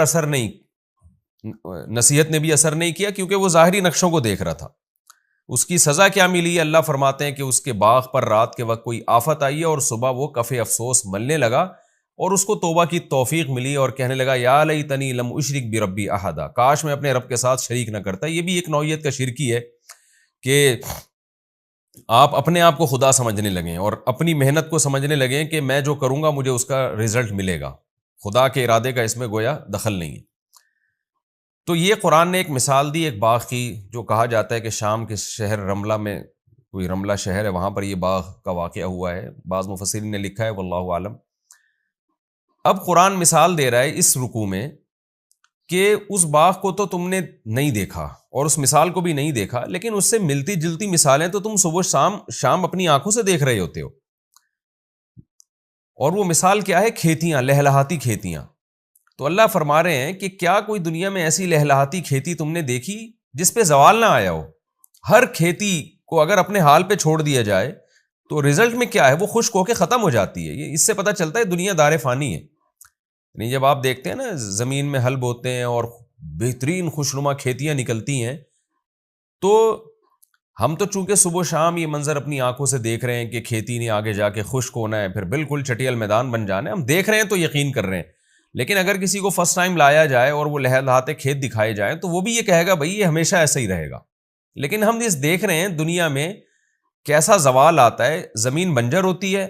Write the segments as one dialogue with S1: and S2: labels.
S1: اثر نہیں، نصیحت نے بھی اثر نہیں کیا، کیونکہ وہ ظاہری نقشوں کو دیکھ رہا تھا۔ اس کی سزا کیا ملی ہے؟ اللہ فرماتے ہیں کہ اس کے باغ پر رات کے وقت کوئی آفت آئی ہے اور صبح وہ کف افسوس ملنے لگا، اور اس کو توبہ کی توفیق ملی اور کہنے لگا یا لیتنی لم اشرک بربی احدا، کاش میں اپنے رب کے ساتھ شریک نہ کرتا۔ یہ بھی ایک نوعیت کا شرکی ہے کہ آپ اپنے آپ کو خدا سمجھنے لگیں اور اپنی محنت کو سمجھنے لگیں کہ میں جو کروں گا مجھے اس کا رزلٹ ملے گا، خدا کے ارادے کا اس میں گویا دخل نہیں ہے۔ تو یہ قرآن نے ایک مثال دی ایک باغ کی، جو کہا جاتا ہے کہ شام کے شہر رملہ میں، کوئی رملہ شہر ہے، وہاں پر یہ باغ کا واقعہ ہوا ہے، بعض مفسرین نے لکھا ہے، واللہ عالم۔ اب قرآن مثال دے رہا ہے اس رکوع میں کہ اس باغ کو تو تم نے نہیں دیکھا اور اس مثال کو بھی نہیں دیکھا، لیکن اس سے ملتی جلتی مثالیں تو تم صبح شام اپنی آنکھوں سے دیکھ رہے ہوتے ہو۔ اور وہ مثال کیا ہے؟ کھیتیاں، لہلہاتی کھیتیاں۔ تو اللہ فرما رہے ہیں کہ کیا کوئی دنیا میں ایسی لہلہاتی کھیتی تم نے دیکھی جس پہ زوال نہ آیا ہو؟ ہر کھیتی کو اگر اپنے حال پہ چھوڑ دیا جائے تو رزلٹ میں کیا ہے؟ وہ خشک ہو کے ختم ہو جاتی ہے۔ یہ اس سے پتہ چلتا ہے دنیا دار فانی ہے۔ یعنی جب آپ دیکھتے ہیں نا زمین میں ہل بوتے ہیں اور بہترین خوشنما کھیتیاں نکلتی ہیں، تو ہم تو چونکہ صبح و شام یہ منظر اپنی آنکھوں سے دیکھ رہے ہیں کہ کھیتی نے آگے جا کے خشک ہونا ہے، پھر بالکل چٹیل میدان بن جانا ہے، ہم دیکھ رہے ہیں تو یقین کر رہے ہیں۔ لیکن اگر کسی کو فرسٹ ٹائم لایا جائے اور وہ لہلہاتے کھیت دکھائے جائیں تو وہ بھی یہ کہے گا بھائی یہ ہمیشہ ایسا ہی رہے گا۔ لیکن ہم اس دیکھ رہے ہیں دنیا میں کیسا زوال آتا ہے، زمین بنجر ہوتی ہے،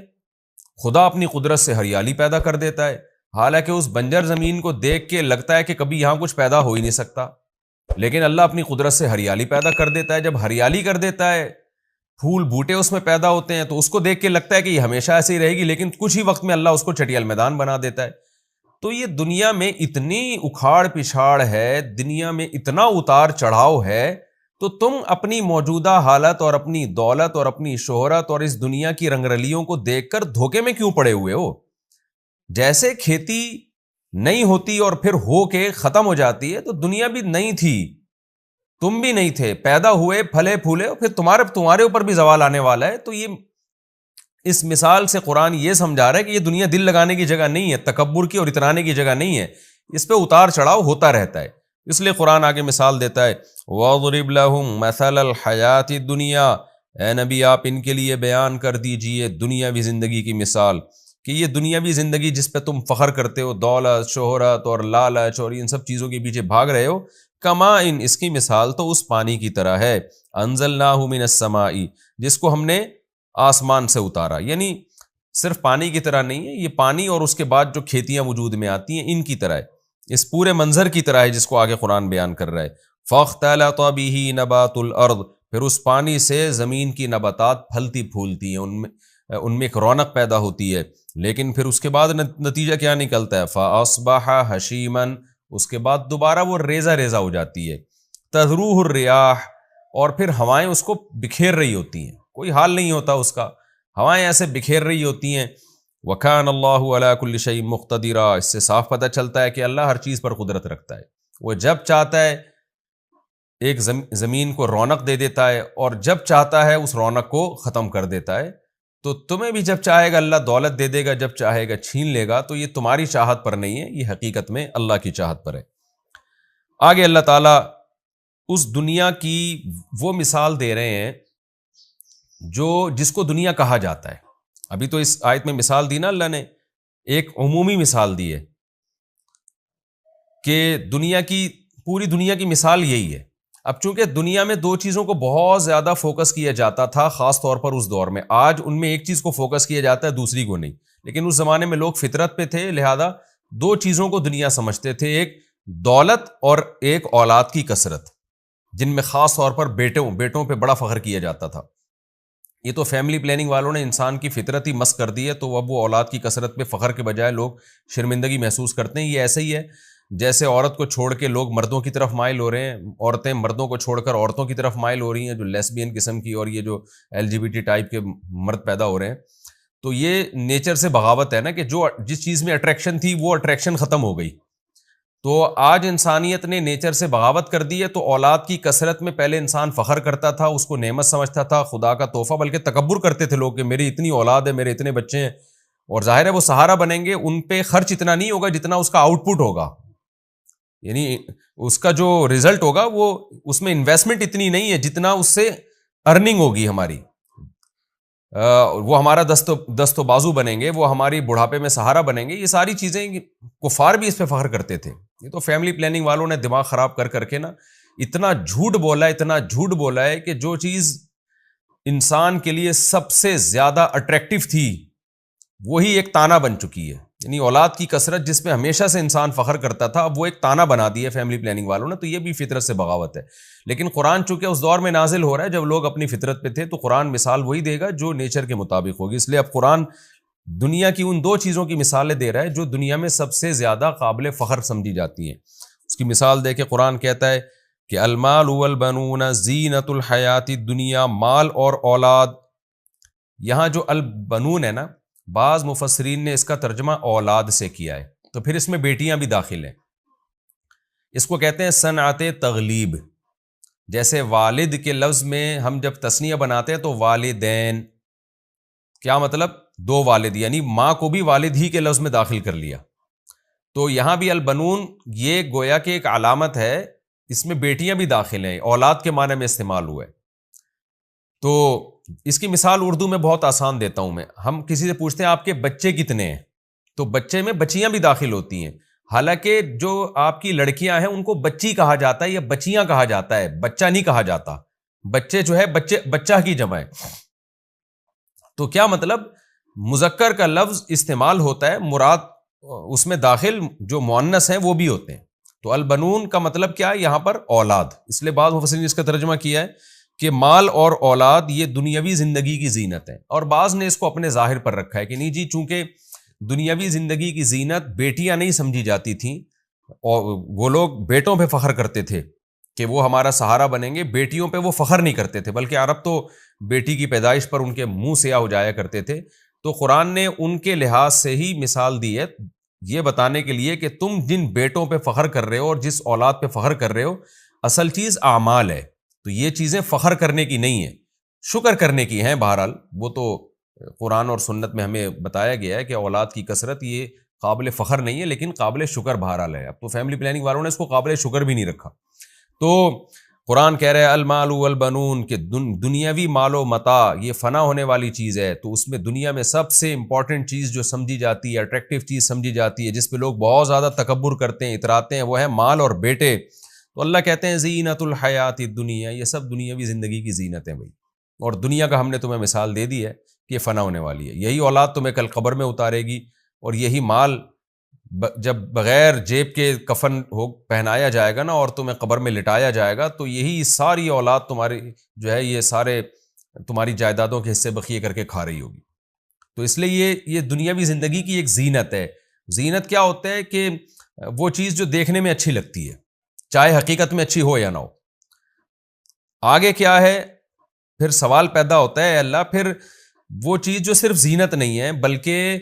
S1: خدا اپنی قدرت سے ہریالی پیدا کر دیتا ہے، حالانکہ اس بنجر زمین کو دیکھ کے لگتا ہے کہ کبھی یہاں کچھ پیدا ہو ہی نہیں سکتا، لیکن اللہ اپنی قدرت سے ہریالی پیدا کر دیتا ہے۔ جب ہریالی کر دیتا ہے، پھول بوٹے اس میں پیدا ہوتے ہیں، تو اس کو دیکھ کے لگتا ہے کہ یہ ہمیشہ ایسے ہی رہے گی، لیکن کچھ ہی وقت میں اللہ اس کو چٹیل میدان بنا دیتا ہے۔ تو یہ دنیا میں اتنی اکھاڑ پچھاڑ ہے، دنیا میں اتنا اتار چڑھاؤ ہے، تو تم اپنی موجودہ حالت اور اپنی دولت اور اپنی شہرت اور اس دنیا کی رنگرلیوں کو دیکھ کر دھوکے میں کیوں پڑے ہوئے ہو؟ جیسے کھیتی نہیں ہوتی اور پھر ہو کے ختم ہو جاتی ہے، تو دنیا بھی نہیں تھی، تم بھی نہیں تھے، پیدا ہوئے، پھلے پھولے، اور پھر تمہارے اوپر بھی زوال آنے والا ہے۔ تو یہ اس مثال سے قرآن یہ سمجھا رہا ہے کہ یہ دنیا دل لگانے کی جگہ نہیں ہے، تکبر کی اور اترانے کی جگہ نہیں ہے، اس پہ اتار چڑھاؤ ہوتا رہتا ہے۔ اس لیے قرآن آگے مثال دیتا ہے وَاضْرِبْ لَهُمْ مَثَلَ الْحَيَاةِ الدُّنْيَا، اے نبی آپ ان کے لیے بیان کر دیجئے دنیاوی زندگی کی مثال، کہ یہ دنیاوی زندگی جس پہ تم فخر کرتے ہو، دولت، شہرت اور لالچ اور ان سب چیزوں کے پیچھے بھاگ رہے ہو، کماء، اس کی مثال تو اس پانی کی طرح ہے، انزلناہ من السماء، جس کو ہم نے آسمان سے اتارا۔ یعنی صرف پانی کی طرح نہیں ہے، یہ پانی اور اس کے بعد جو کھیتیاں وجود میں آتی ہیں ان کی طرح ہے، اس پورے منظر کی طرح ہے جس کو آگے قرآن بیان کر رہا ہے۔ فاختلط بہ نبات الارض، پھر اس پانی سے زمین کی نباتات پھلتی پھولتی ہیں، ان میں ایک رونق پیدا ہوتی ہے، لیکن پھر اس کے بعد نتیجہ کیا نکلتا ہے؟ فاصبح ہشیما، اس کے بعد دوبارہ وہ ریزہ ریزہ ہو جاتی ہے، تذروہ الریاح، اور پھر ہوائیں اس کو بکھیر رہی ہوتی ہیں، کوئی حال نہیں ہوتا اس کا، ہوائیں ایسے بکھیر رہی ہوتی ہیں۔ وَكَانَ اللَّهُ عَلَىٰ كُلِّ شَيْءٍ مُقْتَدِرًا، اس سے صاف پتہ چلتا ہے کہ اللہ ہر چیز پر قدرت رکھتا ہے، وہ جب چاہتا ہے ایک زمین کو رونق دے دیتا ہے اور جب چاہتا ہے اس رونق کو ختم کر دیتا ہے۔ تو تمہیں بھی جب چاہے گا اللہ دولت دے دے گا، جب چاہے گا چھین لے گا، تو یہ تمہاری چاہت پر نہیں ہے، یہ حقیقت میں اللہ کی چاہت پر ہے۔ آگے اللہ تعالیٰ اس دنیا کی وہ مثال دے رہے ہیں جس کو دنیا کہا جاتا ہے۔ ابھی تو اس آیت میں مثال دی نا اللہ نے، ایک عمومی مثال دی ہے کہ پوری دنیا کی مثال یہی ہے۔ اب چونکہ دنیا میں دو چیزوں کو بہت زیادہ فوکس کیا جاتا تھا، خاص طور پر اس دور میں، آج ان میں ایک چیز کو فوکس کیا جاتا ہے، دوسری کو نہیں، لیکن اس زمانے میں لوگ فطرت پہ تھے، لہذا دو چیزوں کو دنیا سمجھتے تھے، ایک دولت اور ایک اولاد کی کثرت، جن میں خاص طور پر بیٹوں پہ بڑا فخر کیا جاتا تھا۔ یہ تو فیملی پلاننگ والوں نے انسان کی فطرت ہی مسخ کر دی ہے، تو اب وہ اولاد کی کثرت پہ فخر کے بجائے لوگ شرمندگی محسوس کرتے ہیں۔ یہ ایسے ہی ہے جیسے عورت کو چھوڑ کے لوگ مردوں کی طرف مائل ہو رہے ہیں، عورتیں مردوں کو چھوڑ کر عورتوں کی طرف مائل ہو رہی ہیں، جو لیسبین قسم کی اور یہ جو LGBT ٹائپ کے مرد پیدا ہو رہے ہیں۔ تو یہ نیچر سے بغاوت ہے نا، کہ جس چیز میں اٹریکشن تھی وہ اٹریکشن ختم ہو گئی۔ تو آج انسانیت نے نیچر سے بغاوت کر دی ہے، تو اولاد کی کثرت میں پہلے انسان فخر کرتا تھا، اس کو نعمت سمجھتا تھا، خدا کا تحفہ، بلکہ تکبر کرتے تھے لوگ کہ میری اتنی اولاد ہے، میرے اتنے بچے ہیں، اور ظاہر ہے وہ سہارا بنیں گے، ان پہ خرچ اتنا نہیں ہوگا جتنا اس کا آؤٹ پٹ ہوگا۔ یعنی اس کا جو ریزلٹ ہوگا وہ اس میں انویسٹمنٹ اتنی نہیں ہے جتنا اس سے ارننگ ہوگی ہماری. وہ ہمارا دست و بازو بنیں گے, وہ ہماری بڑھاپے میں سہارا بنیں گے. یہ ساری چیزیں کفار بھی اس پہ فخر کرتے تھے. یہ تو فیملی پلاننگ والوں نے دماغ خراب کر کے نا اتنا جھوٹ بولا ہے کہ جو چیز انسان کے لیے سب سے زیادہ اٹریکٹیو تھی وہی ایک تانا بن چکی ہے. یعنی اولاد کی کثرت جس پہ ہمیشہ سے انسان فخر کرتا تھا, اب وہ ایک تانا بنا دی ہے فیملی پلاننگ والوں نے. تو یہ بھی فطرت سے بغاوت ہے. لیکن قرآن چونکہ اس دور میں نازل ہو رہا ہے جب لوگ اپنی فطرت پہ تھے, تو قرآن مثال وہی دے گا جو نیچر کے مطابق ہوگی. اس لیے اب قرآن دنیا کی ان 2 چیزوں کی مثالیں دے رہا ہے جو دنیا میں سب سے زیادہ قابل فخر سمجھی جاتی ہیں. اس کی مثال دے کے قرآن کہتا ہے کہ المال والبنون زینت الحیات الدنیا, مال اور اولاد. یہاں جو البنون ہے نا, بعض مفسرین نے اس کا ترجمہ اولاد سے کیا ہے, تو پھر اس میں بیٹیاں بھی داخل ہیں. اس کو کہتے ہیں صنعت تغلیب. جیسے والد کے لفظ میں ہم جب تثنیہ بناتے ہیں تو والدین, کیا مطلب 2 والد, یعنی ماں کو بھی والد ہی کے لفظ میں داخل کر لیا. تو یہاں بھی البنون یہ گویا کہ ایک علامت ہے, اس میں بیٹیاں بھی داخل ہیں, اولاد کے معنی میں استعمال ہوا ہے. تو اس کی مثال اردو میں بہت آسان دیتا ہوں میں. ہم کسی سے پوچھتے ہیں آپ کے بچے کتنے ہیں, تو بچے میں بچیاں بھی داخل ہوتی ہیں. حالانکہ جو آپ کی لڑکیاں ہیں ان کو بچی کہا جاتا ہے یا بچیاں کہا جاتا ہے, بچہ نہیں کہا جاتا. بچے جو ہے بچہ کی جمع ہے. تو کیا مطلب, مذکر کا لفظ استعمال ہوتا ہے, مراد اس میں داخل جو مؤنث ہیں وہ بھی ہوتے ہیں. تو البنون کا مطلب کیا ہے یہاں پر اولاد. اس لیے بعض مفسرین نے اس کا ترجمہ کیا ہے کہ مال اور اولاد یہ دنیاوی زندگی کی زینت ہے. اور بعض نے اس کو اپنے ظاہر پر رکھا ہے کہ نہیں جی, چونکہ دنیاوی زندگی کی زینت بیٹیاں نہیں سمجھی جاتی تھیں, اور وہ لوگ بیٹوں پہ فخر کرتے تھے کہ وہ ہمارا سہارا بنیں گے, بیٹیوں پہ وہ فخر نہیں کرتے تھے, بلکہ عرب تو بیٹی کی پیدائش پر ان کے منہ سیاہ ہو جایا کرتے تھے. تو قرآن نے ان کے لحاظ سے ہی مثال دی ہے یہ بتانے کے لیے کہ تم جن بیٹوں پہ فخر کر رہے ہو اور جس اولاد پہ فخر کر رہے ہو, اصل چیز اعمال ہے. تو یہ چیزیں فخر کرنے کی نہیں ہیں, شکر کرنے کی ہیں. بہرحال وہ تو قرآن اور سنت میں ہمیں بتایا گیا ہے کہ اولاد کی کثرت یہ قابل فخر نہیں ہے لیکن قابل شکر بہرحال ہے. اب تو فیملی پلاننگ والوں نے اس کو قابل شکر بھی نہیں رکھا. تو قرآن کہہ رہے ہیں المال والبنون کہ دنیاوی مال و متاع یہ فنا ہونے والی چیز ہے. تو اس میں دنیا میں سب سے امپورٹنٹ چیز جو سمجھی جاتی ہے, اٹریکٹیو چیز سمجھی جاتی ہے, جس پہ لوگ بہت زیادہ تکبر کرتے ہیں, اتراتے ہیں, وہ ہے مال اور بیٹے. تو اللہ کہتے ہیں زینت الحیات الدنیا, یہ سب دنیاوی زندگی کی زینت ہے بھائی. اور دنیا کا ہم نے تمہیں مثال دے دی ہے کہ یہ فنا ہونے والی ہے. یہی اولاد تمہیں کل قبر میں اتارے گی, اور یہی مال جب بغیر جیب کے کفن ہو پہنایا جائے گا نا اور تمہیں قبر میں لٹایا جائے گا, تو یہی ساری اولاد تمہاری جو ہے یہ سارے تمہاری جائیدادوں کے حصے بخیے کر کے کھا رہی ہوگی. تو اس لیے یہ دنیاوی زندگی کی ایک زینت ہے. زینت کیا ہوتا ہے کہ وہ چیز جو دیکھنے میں اچھی لگتی ہے, چاہے حقیقت میں اچھی ہو یا نہ ہو. آگے کیا ہے, پھر سوال پیدا ہوتا ہے اللہ, پھر وہ چیز جو صرف زینت نہیں ہے بلکہ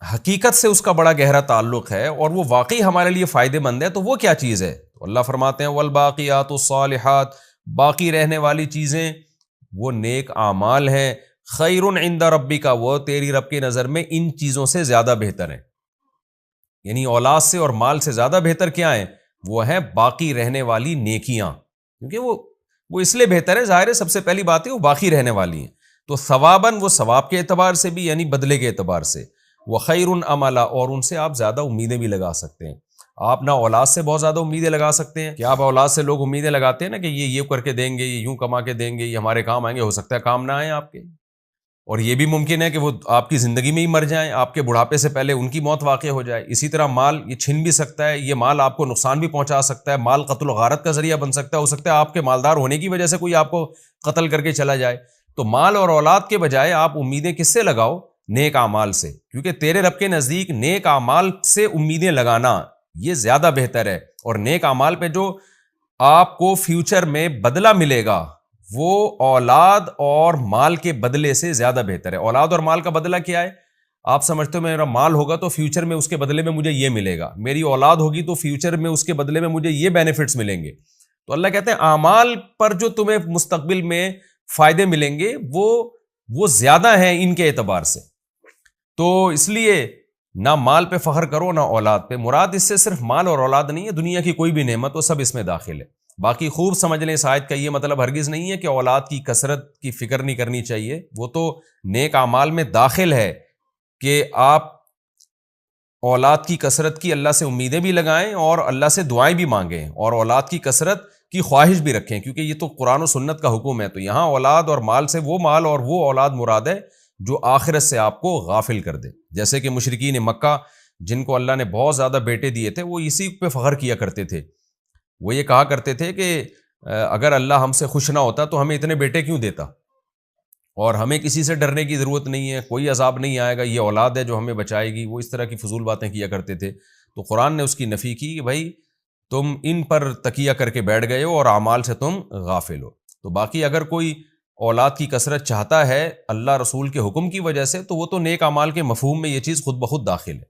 S1: حقیقت سے اس کا بڑا گہرا تعلق ہے اور وہ واقعی ہمارے لیے فائدے مند ہے, تو وہ کیا چیز ہے؟ تو اللہ فرماتے ہیں والباقیات الصالحات, باقی رہنے والی چیزیں وہ نیک اعمال ہیں, خیر عند ربک, وہ تیری رب کی نظر میں ان چیزوں سے زیادہ بہتر ہیں. یعنی اولاد سے اور مال سے زیادہ بہتر کیا ہیں؟ وہ ہیں باقی رہنے والی نیکیاں, کیونکہ وہ اس لیے بہتر ہے, ظاہر ہے سب سے پہلی بات ہے وہ باقی رہنے والی ہیں. تو ثواباً وہ ثواب کے اعتبار سے بھی یعنی بدلے کے اعتبار سے, وخیر عملا, اور ان سے آپ زیادہ امیدیں بھی لگا سکتے ہیں. آپ نہ اولاد سے بہت زیادہ امیدیں لگا سکتے ہیں کہ آپ اولاد سے لوگ امیدیں لگاتے ہیں نا کہ یہ کر کے دیں گے, یہ یوں کما کے دیں گے, یہ ہمارے کام آئیں گے, ہو سکتا ہے کام نہ آئیں آپ کے, اور یہ بھی ممکن ہے کہ وہ آپ کی زندگی میں ہی مر جائیں, آپ کے بڑھاپے سے پہلے ان کی موت واقع ہو جائے. اسی طرح مال یہ چھن بھی سکتا ہے, یہ مال آپ کو نقصان بھی پہنچا سکتا ہے, مال قتل و غارت کا ذریعہ بن سکتا ہے, ہو سکتا ہے آپ کے مالدار ہونے کی وجہ سے کوئی آپ کو قتل کر کے چلا جائے. تو مال اور اولاد کے بجائے آپ امیدیں کس سے لگاؤ؟ نیک اعمال سے, کیونکہ تیرے رب کے نزدیک نیک اعمال سے امیدیں لگانا یہ زیادہ بہتر ہے. اور نیک اعمال پہ جو آپ کو فیوچر میں بدلہ ملے گا وہ اولاد اور مال کے بدلے سے زیادہ بہتر ہے. اولاد اور مال کا بدلہ کیا ہے؟ آپ سمجھتے ہو میرا مال ہوگا تو فیوچر میں اس کے بدلے میں مجھے یہ ملے گا, میری اولاد ہوگی تو فیوچر میں اس کے بدلے میں مجھے یہ بینیفٹس ملیں گے. تو اللہ کہتے ہیں اعمال پر جو تمہیں مستقبل میں فائدے ملیں گے وہ زیادہ ہیں ان کے اعتبار سے. تو اس لیے نہ مال پہ فخر کرو نہ اولاد پہ. مراد اس سے صرف مال اور اولاد نہیں ہے، دنیا کی کوئی بھی نعمت وہ سب اس میں داخل ہے. باقی خوب سمجھ لیں اس آیت کا یہ مطلب ہرگز نہیں ہے کہ اولاد کی کثرت کی فکر نہیں کرنی چاہیے، وہ تو نیک اعمال میں داخل ہے کہ آپ اولاد کی کثرت کی اللہ سے امیدیں بھی لگائیں اور اللہ سے دعائیں بھی مانگیں اور اولاد کی کثرت کی خواہش بھی رکھیں، کیونکہ یہ تو قرآن و سنت کا حکم ہے. تو یہاں اولاد اور مال سے وہ مال اور وہ اولاد مراد ہے جو آخرت سے آپ کو غافل کر دے. جیسے کہ مشرکین مکہ جن کو اللہ نے بہت زیادہ بیٹے دیے تھے وہ اسی پہ فخر کیا کرتے تھے. وہ یہ کہا کرتے تھے کہ اگر اللہ ہم سے خوش نہ ہوتا تو ہمیں اتنے بیٹے کیوں دیتا، اور ہمیں کسی سے ڈرنے کی ضرورت نہیں ہے، کوئی عذاب نہیں آئے گا، یہ اولاد ہے جو ہمیں بچائے گی. وہ اس طرح کی فضول باتیں کیا کرتے تھے. تو قرآن نے اس کی نفی کی کہ بھائی تم ان پر تکیہ کر کے بیٹھ گئے ہو اور اعمال سے تم غافل ہو. تو باقی اگر کوئی اولاد کی کثرت چاہتا ہے اللہ رسول کے حکم کی وجہ سے تو وہ تو نیک اعمال کے مفہوم میں یہ چیز خود بخود داخل ہے.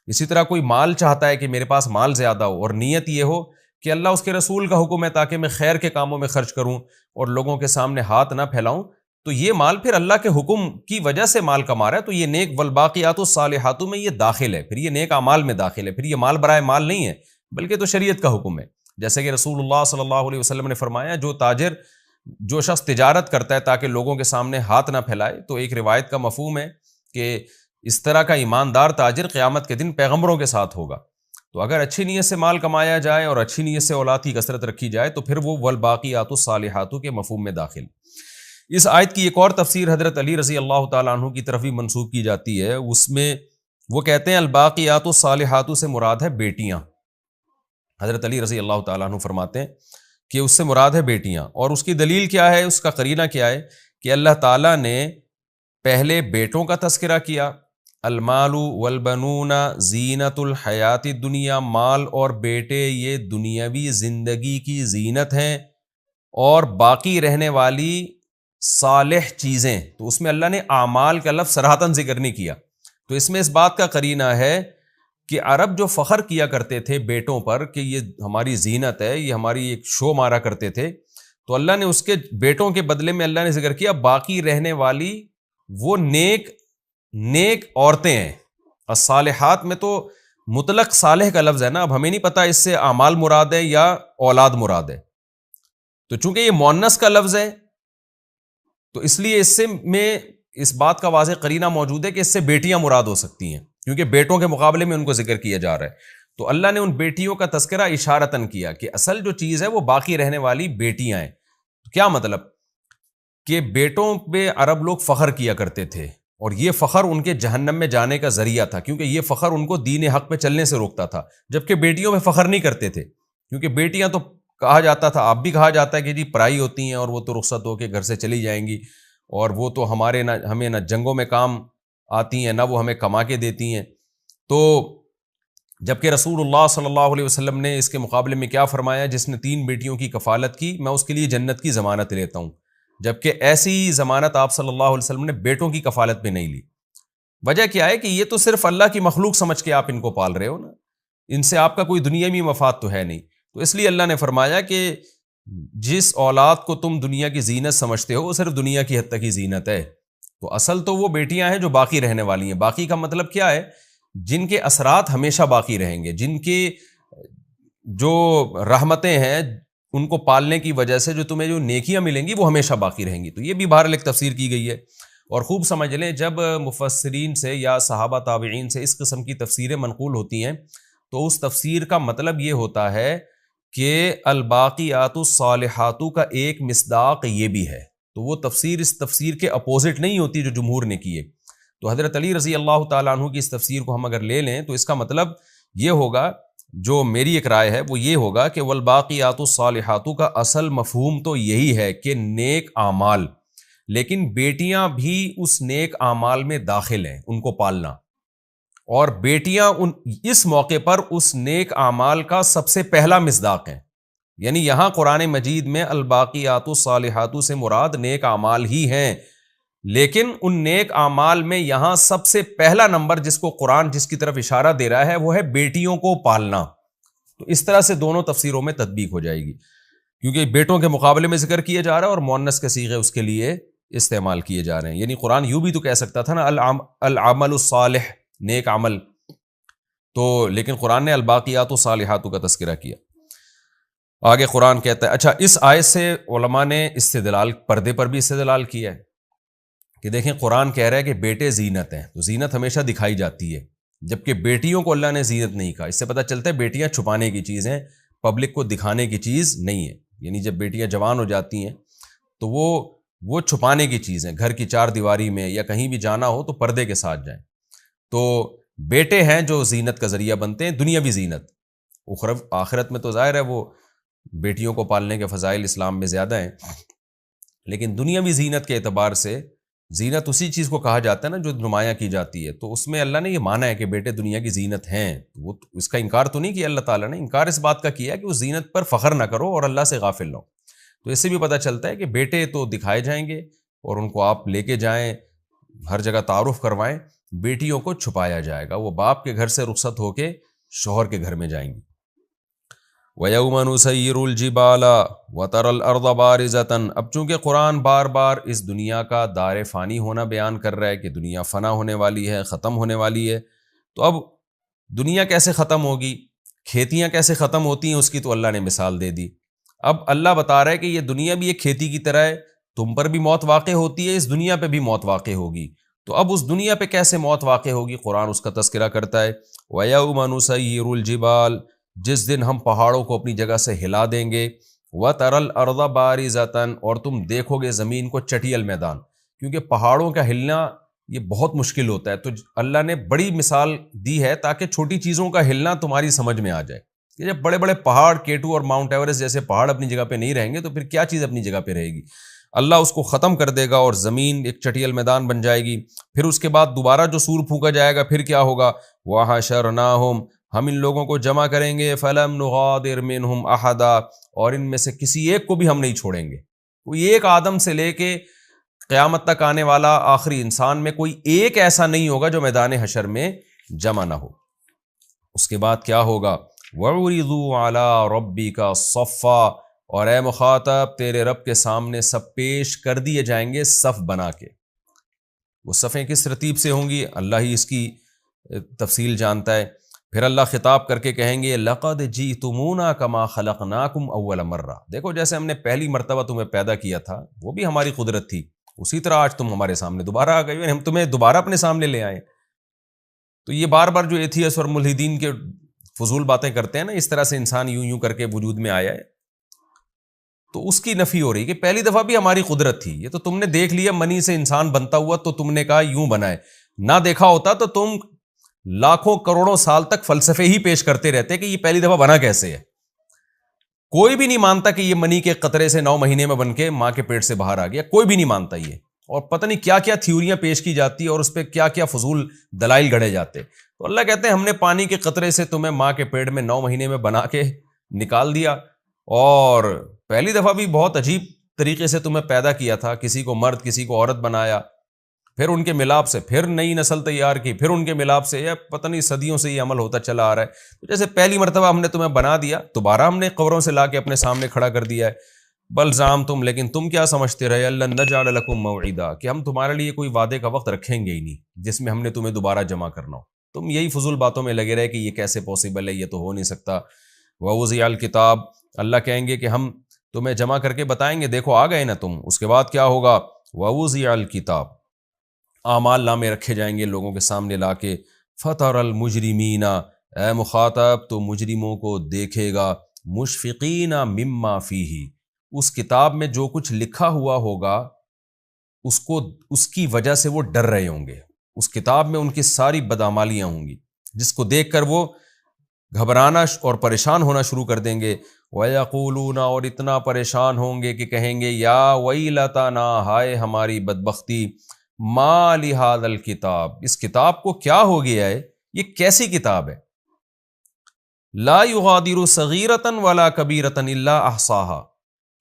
S1: اسی طرح کوئی مال چاہتا ہے کہ میرے پاس مال زیادہ ہو اور نیت یہ ہو کہ اللہ اس کے رسول کا حکم ہے تاکہ میں خیر کے کاموں میں خرچ کروں اور لوگوں کے سامنے ہاتھ نہ پھیلاؤں، تو یہ مال پھر اللہ کے حکم کی وجہ سے مال کما رہا ہے، تو یہ نیک والباقیات الصالحات میں یہ داخل ہے، پھر یہ نیک اعمال میں داخل ہے. پھر یہ مال برائے مال نہیں ہے بلکہ تو شریعت کا حکم ہے. جیسے کہ رسول اللہ صلی اللہ علیہ وسلم نے فرمایا جو شخص تجارت کرتا ہے تاکہ لوگوں کے سامنے ہاتھ نہ پھیلائے، تو ایک روایت کا مفہوم ہے کہ اس طرح کا ایماندار تاجر قیامت کے دن پیغمبروں کے ساتھ ہوگا. تو اگر اچھی نیت سے مال کمایا جائے اور اچھی نیت سے اولاد کی کثرت رکھی جائے تو پھر وہ والباقیات الصالحات کے مفہوم میں داخل. اس آیت کی ایک اور تفسیر حضرت علی رضی اللہ تعالیٰ عنہ کی طرف بھی منسوب کی جاتی ہے. اس میں وہ کہتے ہیں الباقیات الصالحات سے مراد ہے بیٹیاں. حضرت علی رضی اللہ تعالیٰ عنہ فرماتے ہیں کہ اس سے مراد ہے بیٹیاں. اور اس کی دلیل کیا ہے، اس کا قرینہ کیا ہے کہ اللہ تعالیٰ نے پہلے بیٹوں کا تذکرہ کیا. المال والبنون زینت الحیات الدنیا، مال اور بیٹے یہ دنیاوی زندگی کی زینت ہیں، اور باقی رہنے والی صالح چیزیں، تو اس میں اللہ نے اعمال کا لفظ صراحتاً ذکر نہیں کیا. تو اس میں اس بات کا قرینہ ہے کہ عرب جو فخر کیا کرتے تھے بیٹوں پر کہ یہ ہماری زینت ہے، یہ ہماری ایک شو مارا کرتے تھے، تو اللہ نے اس کے بیٹوں کے بدلے میں اللہ نے ذکر کیا باقی رہنے والی وہ نیک عورتیں ہیں. الصالحات میں تو مطلق صالح کا لفظ ہے نا، اب ہمیں نہیں پتا اس سے اعمال مراد ہے یا اولاد مراد ہے. تو چونکہ یہ مؤنث کا لفظ ہے تو اس لیے اس سے میں اس بات کا واضح قرینہ موجود ہے کہ اس سے بیٹیاں مراد ہو سکتی ہیں، کیونکہ بیٹوں کے مقابلے میں ان کو ذکر کیا جا رہا ہے. تو اللہ نے ان بیٹیوں کا تذکرہ اشارتاً کیا کہ اصل جو چیز ہے وہ باقی رہنے والی بیٹیاں ہیں. کیا مطلب کہ بیٹوں پہ عرب لوگ فخر کیا کرتے تھے اور یہ فخر ان کے جہنم میں جانے کا ذریعہ تھا، کیونکہ یہ فخر ان کو دین حق پہ چلنے سے روکتا تھا. جبکہ بیٹیوں میں فخر نہیں کرتے تھے، کیونکہ بیٹیاں تو کہا جاتا تھا، آپ بھی کہا جاتا ہے کہ جی پرائی ہوتی ہیں اور وہ تو رخصت ہو کے گھر سے چلی جائیں گی، اور وہ تو ہمیں نہ جنگوں میں کام آتی ہیں نہ وہ ہمیں کما کے دیتی ہیں. تو جبکہ رسول اللہ صلی اللہ علیہ وسلم نے اس کے مقابلے میں کیا فرمایا، جس نے 3 بیٹیوں کی کفالت کی میں اس کے لیے جنت کی ضمانت لیتا ہوں. جبکہ ایسی ضمانت آپ صلی اللہ علیہ وسلم نے بیٹوں کی کفالت پہ نہیں لی. وجہ کیا ہے کہ یہ تو صرف اللہ کی مخلوق سمجھ کے آپ ان کو پال رہے ہو نا، ان سے آپ کا کوئی دنیاوی مفاد تو ہے نہیں. تو اس لیے اللہ نے فرمایا کہ جس اولاد کو تم دنیا کی زینت سمجھتے ہو وہ صرف دنیا کی حد تک ہی زینت ہے. تو اصل تو وہ بیٹیاں ہیں جو باقی رہنے والی ہیں. باقی کا مطلب کیا ہے، جن کے اثرات ہمیشہ باقی رہیں گے، جن کے جو رحمتیں ہیں ان کو پالنے کی وجہ سے جو تمہیں جو نیکیاں ملیں گی وہ ہمیشہ باقی رہیں گی. تو یہ بھی بہرحال ایک تفسیر کی گئی ہے. اور خوب سمجھ لیں جب مفسرین سے یا صحابہ تابعین سے اس قسم کی تفسیریں منقول ہوتی ہیں تو اس تفسیر کا مطلب یہ ہوتا ہے کہ الباقیات الصالحات کا ایک مصداق یہ بھی ہے. تو وہ تفسیر اس تفسیر کے اپوزٹ نہیں ہوتی جو جمہور نے کی ہے. تو حضرت علی رضی اللہ تعالیٰ عنہ کی اس تفسیر کو ہم اگر لے لیں تو اس کا مطلب یہ ہوگا، جو میری ایک رائے ہے وہ یہ ہوگا کہ والباقیات الصالحات کا اصل مفہوم تو یہی ہے کہ نیک اعمال، لیکن بیٹیاں بھی اس نیک اعمال میں داخل ہیں، ان کو پالنا. اور بیٹیاں اس موقع پر اس نیک اعمال کا سب سے پہلا مصداق ہیں. یعنی یہاں قرآن مجید میں الباقیات الصالحات سے مراد نیک اعمال ہی ہیں، لیکن ان نیک اعمال میں یہاں سب سے پہلا نمبر جس کو قرآن جس کی طرف اشارہ دے رہا ہے وہ ہے بیٹیوں کو پالنا. تو اس طرح سے دونوں تفسیروں میں تطبیق ہو جائے گی، کیونکہ بیٹوں کے مقابلے میں ذکر کیا جا رہا ہے اور مؤنث کے صیغے اس کے لیے استعمال کیے جا رہے ہیں. یعنی قرآن یوں بھی تو کہہ سکتا تھا نا العمل الصالح، نیک عمل، تو لیکن قرآن نے الباقیات الصالحات کا تذکرہ کیا. آگے قرآن کہتا ہے, اچھا اس آیت سے علماء نے استدلال, پردے پر بھی استدلال کیا ہے کہ دیکھیں قرآن کہہ رہا ہے کہ بیٹے زینت ہیں, تو زینت ہمیشہ دکھائی جاتی ہے, جبکہ بیٹیوں کو اللہ نے زینت نہیں کہا. اس سے پتہ چلتا ہے بیٹیاں چھپانے کی چیز ہیں, پبلک کو دکھانے کی چیز نہیں ہے. یعنی جب بیٹیاں جوان ہو جاتی ہیں تو وہ چھپانے کی چیز ہیں, گھر کی چار دیواری میں یا کہیں بھی جانا ہو تو پردے کے ساتھ جائیں. تو بیٹے ہیں جو زینت کا ذریعہ بنتے ہیں, دنیاوی زینت. آخرت میں تو ظاہر ہے وہ بیٹیوں کو پالنے کے فضائل اسلام میں زیادہ ہیں, لیکن دنیاوی زینت کے اعتبار سے زینت اسی چیز کو کہا جاتا ہے نا جو نمایاں کی جاتی ہے. تو اس میں اللہ نے یہ مانا ہے کہ بیٹے دنیا کی زینت ہیں. وہ اس کا انکار تو نہیں کیا اللہ تعالیٰ نے, انکار اس بات کا کیا کہ اس زینت پر فخر نہ کرو اور اللہ سے غافل نہ ہو. تو اس سے بھی پتہ چلتا ہے کہ بیٹے تو دکھائے جائیں گے اور ان کو آپ لے کے جائیں, ہر جگہ تعارف کروائیں. بیٹیوں کو چھپایا جائے گا, وہ باپ کے گھر سے رخصت ہو کے شوہر کے گھر میں جائیں گی. وَيَوْمَ نُسَيِّرُ الْجِبَالَ وَتَرَى الْأَرْضَ بَارِزَةً. اب چونکہ قرآن بار بار اس دنیا کا دار فانی ہونا بیان کر رہا ہے کہ دنیا فنا ہونے والی ہے, ختم ہونے والی ہے, تو اب دنیا کیسے ختم ہوگی, کھیتیاں کیسے ختم ہوتی ہیں, اس کی تو اللہ نے مثال دے دی. اب اللہ بتا رہا ہے کہ یہ دنیا بھی ایک کھیتی کی طرح ہے, تم پر بھی موت واقع ہوتی ہے, اس دنیا پہ بھی موت واقع ہوگی. تو اب اس دنیا پہ کیسے موت واقع ہوگی, قرآن اس کا تذکرہ کرتا ہے. وَيَوْمَ نُسَيِّرُ الْجِبَالَ, جس دن ہم پہاڑوں کو اپنی جگہ سے ہلا دیں گے. وَتَرَى الْأَرْضَ بَارِزَةً, اور تم دیکھو گے زمین کو چٹیل میدان, کیونکہ پہاڑوں کا ہلنا یہ بہت مشکل ہوتا ہے. تو اللہ نے بڑی مثال دی ہے تاکہ چھوٹی چیزوں کا ہلنا تمہاری سمجھ میں آ جائے کہ جب بڑے بڑے پہاڑ K2 اور ماؤنٹ ایوریسٹ جیسے پہاڑ اپنی جگہ پہ نہیں رہیں گے تو پھر کیا چیز اپنی جگہ پہ رہے گی. اللہ اس کو ختم کر دے گا اور زمین ایک چٹیل میدان بن جائے گی. پھر اس کے بعد دوبارہ جو سور پھونکا جائے گا, پھر کیا ہوگا, وَحَشَرْنَاهُمْ, ہم ان لوگوں کو جمع کریں گے, فَلَمْ نُغَادِرْ مِنْهُمْ أَحَدًا, اور ان میں سے کسی ایک کو بھی ہم نہیں چھوڑیں گے. کوئی ایک آدم سے لے کے قیامت تک آنے والا آخری انسان میں کوئی ایک ایسا نہیں ہوگا جو میدان حشر میں جمع نہ ہو. اس کے بعد کیا ہوگا, وَعُرِضُوا عَلَىٰ رَبِّكَ صَفًّا, اور اے مخاطب تیرے رب کے سامنے سب پیش کر دیے جائیں گے صف بنا کے. وہ صفیں کس ترتیب سے ہوں گی اللہ ہی اس کی تفصیل جانتا ہے. پھر اللہ خطاب کر کے کہیں گے, لَقَدْ جِئْتُمُونَا كَمَا خَلَقْنَاكُمْ أَوَّلَ مَرَّةٍ, دیکھو جیسے ہم نے پہلی مرتبہ تمہیں پیدا کیا تھا وہ بھی ہماری قدرت تھی, اسی طرح آج تم ہمارے سامنے دوبارہ آ گئے, ہم تمہیں دوبارہ اپنے سامنے لے آئے. تو یہ بار بار جو ایتھیس اور ملحدین کے فضول باتیں کرتے ہیں نا, اس طرح سے انسان یوں کر کے وجود میں آیا ہے, تو اس کی نفی ہو رہی کہ پہلی دفعہ بھی ہماری قدرت تھی. یہ تو تم نے دیکھ لیا منی سے انسان بنتا ہوا, تو تم نے کہا یوں بنا ہے. نہ دیکھا ہوتا تو تم لاکھوں کروڑوں سال تک فلسفے ہی پیش کرتے رہتے کہ یہ پہلی دفعہ بنا کیسے ہے. کوئی بھی نہیں مانتا کہ یہ منی کے قطرے سے 9 مہینے میں بن کے ماں کے پیٹ سے باہر آ گیا, کوئی بھی نہیں مانتا یہ. اور پتہ نہیں کیا کیا تھیوریاں پیش کی جاتی ہے اور اس پہ کیا کیا فضول دلائل گڑھے جاتے. تو اللہ کہتے ہیں ہم نے پانی کے قطرے سے تمہیں ماں کے پیٹ میں 9 مہینے میں بنا کے نکال دیا, اور پہلی دفعہ بھی بہت عجیب طریقے سے تمہیں پیدا کیا تھا, کسی کو مرد کسی کو عورت بنایا, پھر ان کے ملاپ سے پھر نئی نسل تیار کی, پھر ان کے ملاپ سے, یا پتہ نہیں صدیوں سے یہ عمل ہوتا چلا آ رہا ہے. تو جیسے پہلی مرتبہ ہم نے تمہیں بنا دیا, دوبارہ ہم نے قبروں سے لا کے اپنے سامنے کھڑا کر دیا ہے. بل زعمتم, لیکن تم کیا سمجھتے رہے, لن نجعل لکم موعدا, کہ ہم تمہارے لیے کوئی وعدے کا وقت رکھیں گے ہی نہیں جس میں ہم نے تمہیں دوبارہ جمع کرنا ہو. تم یہی فضول باتوں میں لگے رہے کہ یہ کیسے پاسبل ہے, یہ تو ہو نہیں سکتا. ووضع الکتاب, اللہ کہیں گے کہ ہم تمہیں جمع کر کے بتائیں گے, دیکھو آ گئے نا تم. اس کے بعد کیا ہوگا, ووضع الکتاب, اعمال نامے رکھے جائیں گے لوگوں کے سامنے لا کے. فتر المجرمین, اے مخاطب تو مجرموں کو دیکھے گا, مشفقین مما فیہ, اس کتاب میں جو کچھ لکھا ہوا ہوگا اس کی وجہ سے وہ ڈر رہے ہوں گے. اس کتاب میں ان کی ساری بدعمالیاں ہوں گی جس کو دیکھ کر وہ گھبرانا اور پریشان ہونا شروع کر دیں گے. وَيَقُولُونَ, اور اتنا پریشان ہوں گے کہ کہیں گے, یا وَيْلَتَنَا, ہائے ہماری بدبختی, مَا لِهَذَا الْكِتَابِ, اس کتاب کو کیا ہو گیا ہے, یہ کیسی کتاب ہے, لَا يُغَادِرُ صَغِيرَةً وَلَا كَبِيرَةً إِلَّا أَحْصَاهَا,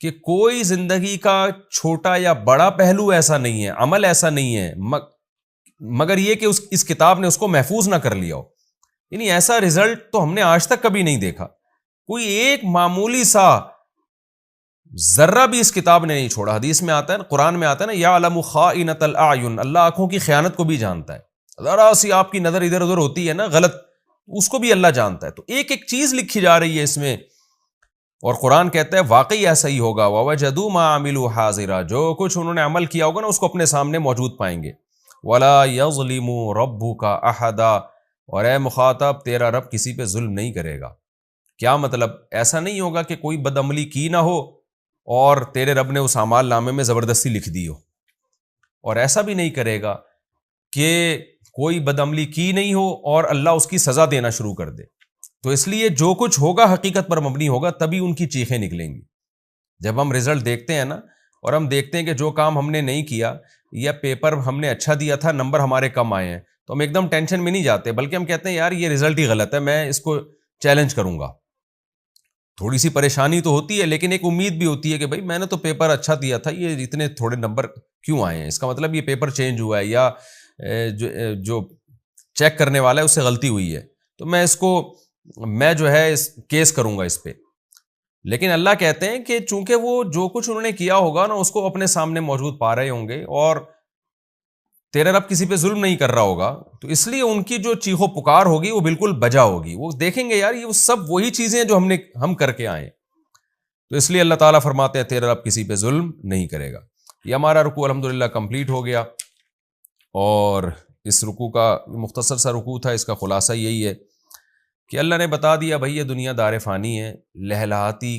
S1: کہ کوئی زندگی کا چھوٹا یا بڑا پہلو ایسا نہیں ہے, عمل ایسا نہیں ہے مگر یہ کہ اس کتاب نے اس کو محفوظ نہ کر لیا ہو. یعنی ایسا رزلٹ تو ہم نے آج تک کبھی نہیں دیکھا. کوئی ایک معمولی سا ذرہ بھی اس کتاب نے نہیں چھوڑا. حدیث میں آتا ہے, قرآن میں آتا ہے نا, یعلم خائنۃ الاعین, اللہ آنکھوں کی خیانت کو بھی جانتا ہے. ذرا سی آپ کی نظر ادھر ادھر ہوتی ہے نا غلط اس کو بھی اللہ جانتا ہے. تو ایک ایک چیز لکھی جا رہی ہے اس میں, اور قرآن کہتا ہے واقعی ایسا ہی ہوگا. وَوَجَدُوا مَا عَمِلُوا حَاضِرًا, جو کچھ انہوں نے عمل کیا ہوگا نا اس کو اپنے سامنے موجود پائیں گے. وَلَا يَظْلِمُ رَبُّكَ أَحَدًا, اور اے مخاطب تیرا رب کسی پہ ظلم نہیں کرے گا. کیا مطلب؟ ایسا نہیں ہوگا کہ کوئی بدعملی کی نہ ہو اور تیرے رب نے اس اعمال نامے میں زبردستی لکھ دی ہو, اور ایسا بھی نہیں کرے گا کہ کوئی بدعملی کی نہیں ہو اور اللہ اس کی سزا دینا شروع کر دے. تو اس لیے جو کچھ ہوگا حقیقت پر مبنی ہوگا, تبھی ان کی چیخیں نکلیں گی. جب ہم رزلٹ دیکھتے ہیں نا, اور ہم دیکھتے ہیں کہ جو کام ہم نے نہیں کیا یا پیپر ہم نے اچھا دیا تھا نمبر ہمارے کم آئے ہیں, تو ہم ایک دم ٹینشن میں نہیں جاتے, بلکہ ہم کہتے ہیں یار یہ رزلٹ ہی غلط ہے, میں اس کو چیلنج کروں گا. تھوڑی سی پریشانی تو ہوتی ہے, لیکن ایک امید بھی ہوتی ہے کہ بھائی میں نے تو پیپر اچھا دیا تھا, یہ اتنے تھوڑے نمبر کیوں آئے ہیں, اس کا مطلب یہ پیپر چینج ہوا ہے یا جو چیک کرنے والا ہے اس سے غلطی ہوئی ہے, تو میں جو ہے اس کیس کروں گا اس پہ. لیکن اللہ کہتے ہیں کہ چونکہ وہ جو کچھ انہوں نے کیا ہوگا نا اس کو اپنے سامنے موجود پا رہے ہوں گے, اور تیرا رب کسی پہ ظلم نہیں کر رہا ہوگا, تو اس لیے ان کی جو چیخ و پکار ہوگی وہ بالکل بجا ہوگی. وہ دیکھیں گے یار یہ سب وہی چیزیں جو ہم کر کے آئے. تو اس لیے اللہ تعالیٰ فرماتے ہیں تیرا رب کسی پہ ظلم نہیں کرے گا. یہ ہمارا رکوع الحمدللہ کمپلیٹ ہو گیا, اور اس رکوع کا مختصر سا رکوع تھا. اس کا خلاصہ یہی ہے کہ اللہ نے بتا دیا بھائی یہ دنیا دار فانی ہے, لہلہاتی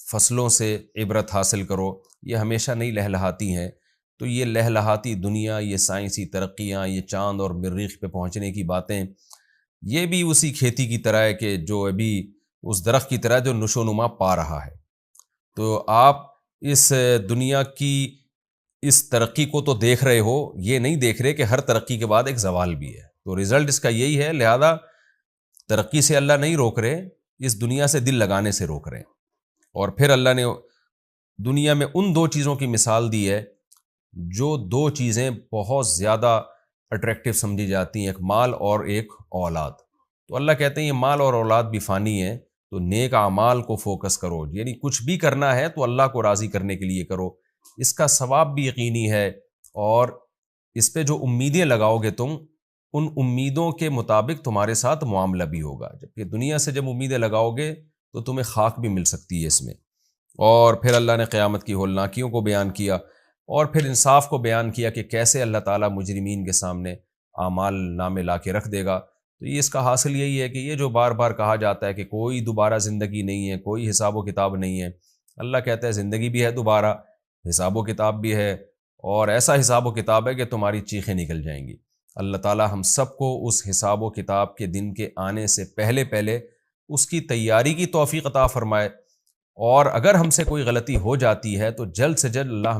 S1: فصلوں سے عبرت حاصل کرو, یہ ہمیشہ نہیں لہلہاتی ہیں. تو یہ لہلہاتی دنیا, یہ سائنسی ترقیاں, یہ چاند اور مریخ پہ پہنچنے کی باتیں, یہ بھی اسی کھیتی کی طرح ہے کہ جو ابھی اس درخت کی طرح جو نشو و نما پا رہا ہے. تو آپ اس دنیا کی اس ترقی کو تو دیکھ رہے ہو, یہ نہیں دیکھ رہے کہ ہر ترقی کے بعد ایک زوال بھی ہے. تو رزلٹ اس کا یہی ہے. لہذا ترقی سے اللہ نہیں روک رہے, اس دنیا سے دل لگانے سے روک رہے ہیں. اور پھر اللہ نے دنیا میں ان دو چیزوں کی مثال دی ہے جو دو چیزیں بہت زیادہ اٹریکٹیو سمجھی جاتی ہیں, ایک مال اور ایک اولاد. تو اللہ کہتے ہیں یہ مال اور اولاد بھی فانی ہے, تو نیک اعمال کو فوکس کرو, یعنی کچھ بھی کرنا ہے تو اللہ کو راضی کرنے کے لیے کرو. اس کا ثواب بھی یقینی ہے, اور اس پہ جو امیدیں لگاؤ گے تم, ان امیدوں کے مطابق تمہارے ساتھ معاملہ بھی ہوگا. جبکہ دنیا سے جب امیدیں لگاؤ گے تو تمہیں خاک بھی مل سکتی ہے اس میں. اور پھر اللہ نے قیامت کی ہولناکیوں کو بیان کیا, اور پھر انصاف کو بیان کیا کہ کیسے اللہ تعالیٰ مجرمین کے سامنے اعمال نامے لا کے رکھ دے گا. تو یہ اس کا حاصل یہی ہے کہ یہ جو بار بار کہا جاتا ہے کہ کوئی دوبارہ زندگی نہیں ہے, کوئی حساب و کتاب نہیں ہے, اللہ کہتا ہے زندگی بھی ہے دوبارہ, حساب و کتاب بھی ہے, اور ایسا حساب و کتاب ہے کہ تمہاری چیخیں نکل جائیں گی. اللہ تعالیٰ ہم سب کو اس حساب و کتاب کے دن کے آنے سے پہلے اس کی تیاری کی توفیق عطا فرمائے, اور اگر ہم سے کوئی غلطی ہو جاتی ہے تو جلد سے جلد اللہ